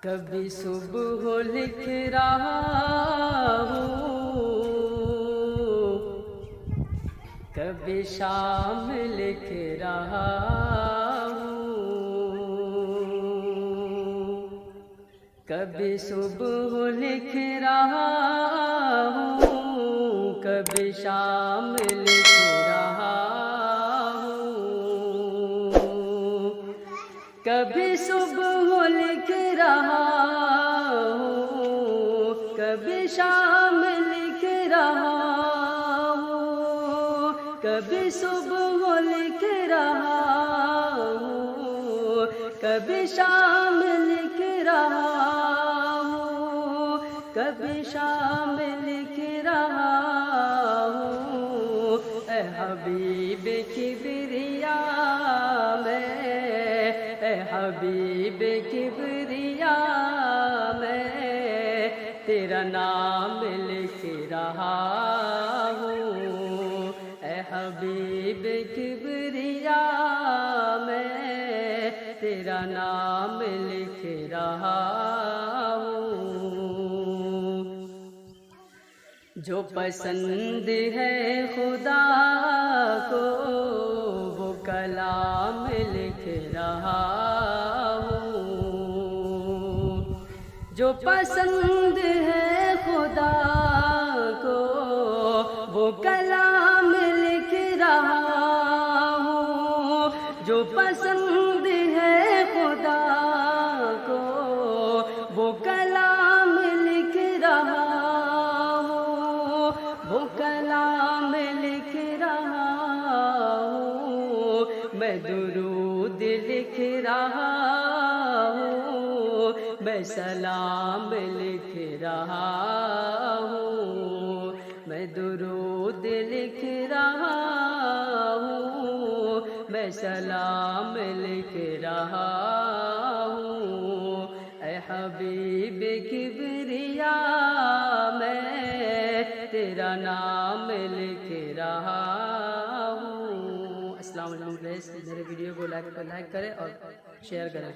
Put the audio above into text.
کبھی صبح لکھ رہا ہوں، کبھی شام لکھ رہا ہوں، کبھی صبح لکھ رہا ہوں، کبھی شام لکھ رہا ہوں، کبھی صبح لکھ رہا ہوں، کبھی شام لکھ رہا ہوں، کبھی صبح لکھ رہا ہوں، کبھی شام لکھ رہا ہوں، کبھی شام لکھ رہا ہوں۔ اے حبیب کبریا میں، اے حبیب کبریا میں تیرا نام لکھ رہا ہوں، اے حبیب کبریا میں تیرا نام لکھ رہا ہوں۔ جو پسند ہے خدا کو وہ کلام لکھ رہا ہوں، جو پسند ہے خدا کو وہ کلام لکھ رہا ہوں، جو پسند ہے خدا کو وہ کلام لکھ رہا ہوں، وہ کلام لکھ رہا ہوں۔ میں درود لکھ رہا ہوں، میں سلام لکھ رہا ہوں، میں درود لکھ رہا ہوں، میں سلام لکھ رہا ہوں۔ اے حبیب کبریا میں تیرا نام لکھ رہا ہوں۔ السلام علیکم، میرے ویڈیو کو لائک کریں اور شیئر کریں۔